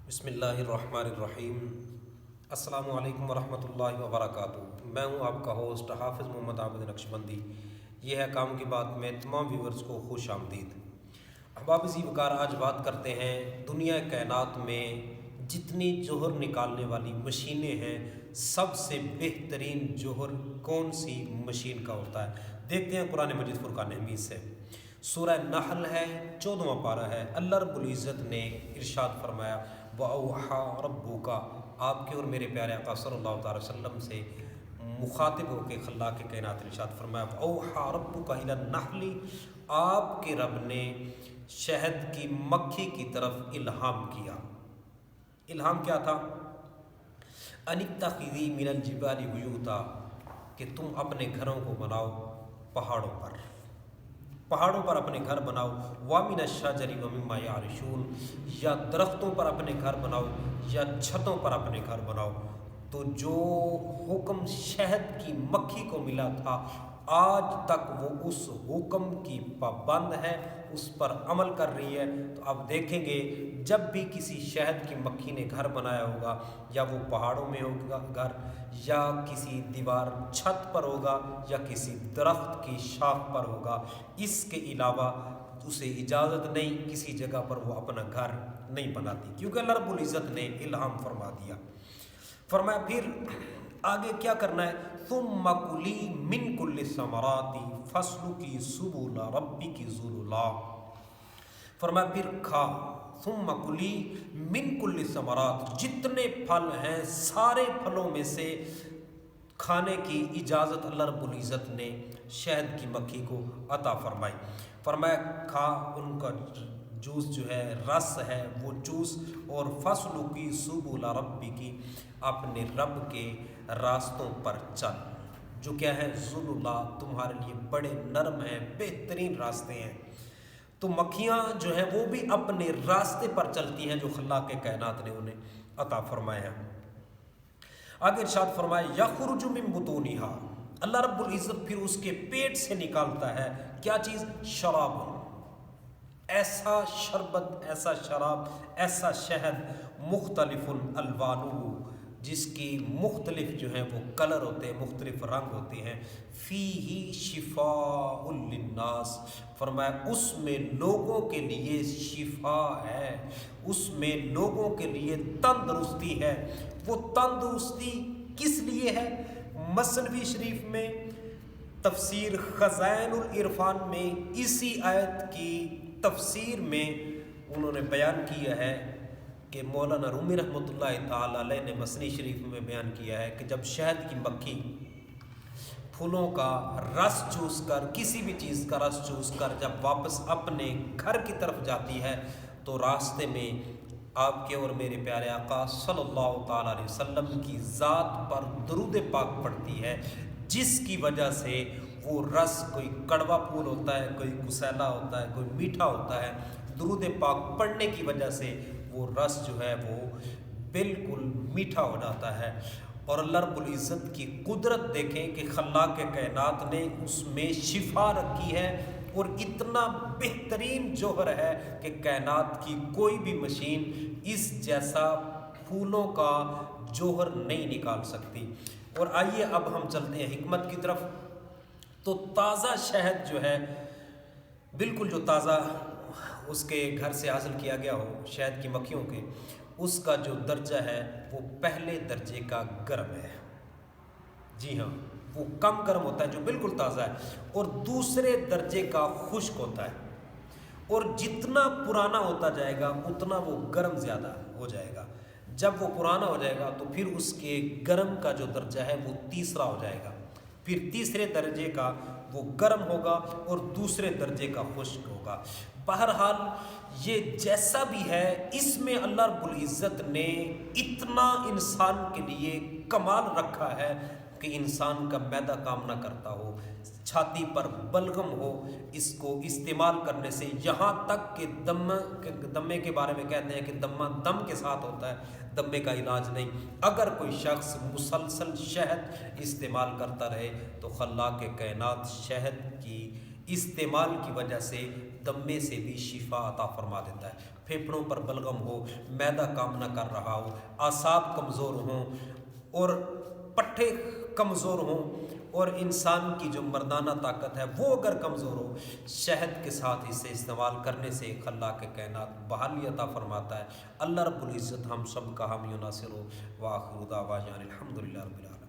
بسم اللہ الرحمن الرحیم۔ السلام علیکم ورحمۃ اللہ وبرکاتہ۔ میں ہوں آپ کا ہوسٹ حافظ محمد عابد نقشبندی۔ یہ ہے کام کی بات میں تمام ویورز کو خوش آمدید۔ احباب ذی وقار، آج بات کرتے ہیں دنیا کائنات میں جتنی جوہر نکالنے والی مشینیں ہیں، سب سے بہترین جوہر کون سی مشین کا ہوتا ہے؟ دیکھتے ہیں قرآن مجید فرقان حمید سے۔ سورہ نحل ہے، 14واں پارہ ہے۔ اللہ رب العزت نے ارشاد فرمایا، وَأَوْحَىٰ رَبُّكَ، آپ کے اور میرے پیارے آقا صلی اللہ تعالی وسلم سے مخاطب ہو کے خلاق کائنات نے ارشاد فرمایا، وَأَوْحَىٰ رَبُّكَ إِلَى النَّحْلِ، آپ کے رب نے شہد کی مکھی کی طرف الہام کیا۔ الہام کیا تھا؟ أَنِ اتَّخِذِي مِنَ الْجِبَالِ بُيُوتًا، کہ تم اپنے گھروں کو بناؤ پہاڑوں پر اپنے گھر بناؤ، وَمِنَ الشَّجَرِ وَمِمَّا يَعْرِشُونَ، یا درختوں پر اپنے گھر بناؤ یا چھتوں پر اپنے گھر بناؤ۔ تو جو حکم شہد کی مکھی کو ملا تھا، آج تک وہ اس حکم کی پابند ہے، اس پر عمل کر رہی ہے۔ تو اب دیکھیں گے جب بھی کسی شہد کی مکھی نے گھر بنایا ہوگا، یا وہ پہاڑوں میں ہوگا گھر، یا کسی دیوار چھت پر ہوگا، یا کسی درخت کی شاخ پر ہوگا، اس کے علاوہ اسے اجازت نہیں کسی جگہ پر وہ اپنا گھر نہیں بناتی، کیونکہ اللہ رب العزت نے الہام فرما دیا۔ فرمایا پھر آگے کیا کرنا ہے؟ ثم کلی من کل الثمرات فاسلکی سبل ربک ذللا، فرمایا پھر کھا، ثم کلی من کل الثمرات، جتنے پھل ہیں سارے پھلوں میں سے کھانے کی اجازت اللہ رب العزت نے شہد کی مکھی کو عطا فرمائی۔ فرمایا کھا، ان کا جوس جو ہے، رس ہے وہ چوس، اور فَاسْلُكِي سُبُلَ رَبِّكِ، اپنے رب کے راستوں پر چل، جو کیا ہے؟ ذُلُلَا، تمہارے لیے بڑے نرم ہیں، بہترین راستے ہیں۔ تو مکھیاں جو ہیں وہ بھی اپنے راستے پر چلتی ہیں جو خلاق کائنات نے انہیں عطا فرمائے ہیں۔ آگے ارشاد فرمائے، یخرج من بطونہا، اللہ رب العزت پھر اس کے پیٹ سے نکالتا ہے کیا چیز؟ شراب، ایسا شربت، ایسا شراب، ایسا شہد، مختلف الوانہ، جس کی مختلف جو ہیں وہ کلر ہوتے ہیں، مختلف رنگ ہوتے ہیں، فیہ شفاء للناس، فرمایا اس میں لوگوں کے لیے شفا ہے، اس میں لوگوں کے لیے تندرستی ہے۔ وہ تندرستی کس لیے ہے؟ مثنوی شریف میں تفسیر خزائن العرفان میں اسی آیت کی تفسیر میں انہوں نے بیان کیا ہے کہ مولانا رومی رحمۃ اللہ تعالی علیہ نے مثنی شریف میں بیان کیا ہے کہ جب شہد کی مکھی پھولوں کا رس چوس کر، کسی بھی چیز کا رس چوس کر جب واپس اپنے گھر کی طرف جاتی ہے، تو راستے میں آپ کے اور میرے پیارے آقا صلی اللہ تعالیٰ علیہ وسلم کی ذات پر درود پاک پڑتی ہے، جس کی وجہ سے وہ رس، کوئی کڑوا پھول ہوتا ہے، کوئی کسیلا ہوتا ہے، کوئی میٹھا ہوتا ہے، درود پاک پڑھنے کی وجہ سے وہ رس جو ہے وہ بالکل میٹھا ہو جاتا ہے۔ اور اللہ رب العزت کی قدرت دیکھیں کہ خلاق کائنات نے اس میں شفا رکھی ہے، اور اتنا بہترین جوہر ہے کہ کائنات کی کوئی بھی مشین اس جیسا پھولوں کا جوہر نہیں نکال سکتی۔ اور آئیے اب ہم چلتے ہیں حکمت کی طرف۔ تو تازہ شہد جو ہے، بالکل جو تازہ اس کے گھر سے حاصل کیا گیا ہو شہد کی مکھیوں کے، اس کا جو درجہ ہے وہ پہلے درجے کا گرم ہے، جی ہاں، وہ کم گرم ہوتا ہے جو بالکل تازہ ہے، اور دوسرے درجے کا خشک ہوتا ہے، اور جتنا پرانا ہوتا جائے گا اتنا وہ گرم زیادہ ہو جائے گا۔ جب وہ پرانا ہو جائے گا تو پھر اس کے گرم کا جو درجہ ہے وہ تیسرا ہو جائے گا، پھر تیسرے درجے کا وہ گرم ہوگا اور دوسرے درجے کا خشک ہوگا۔ بہرحال یہ جیسا بھی ہے، اس میں اللہ رب العزت نے اتنا انسان کے لیے کمال رکھا ہے کہ انسان کا معدہ کام نہ کرتا ہو، چھاتی پر بلغم ہو اس کو استعمال کرنے سے، یہاں تک کہ دمے کے بارے میں کہتے ہیں کہ دمہ دم کے ساتھ ہوتا ہے، دمے کا علاج نہیں۔ اگر کوئی شخص مسلسل شہد استعمال کرتا رہے تو خلاق کائنات شہد کی استعمال کی وجہ سے دمے سے بھی شفا عطا فرما دیتا ہے۔ پھیپھڑوں پر بلغم ہو، معدہ کام نہ کر رہا ہو، اعصاب کمزور ہوں اور پٹھے کمزور ہوں، اور انسان کی جو مردانہ طاقت ہے وہ اگر کمزور ہو، شہد کے ساتھ اسے استعمال کرنے سے خلاق کائنات بحالی عطا فرماتا ہے۔ اللہ رب العزت ہم سب کا حامی و ناصر ہو۔ وآخر دعوانا الحمدللہ رب العالمین۔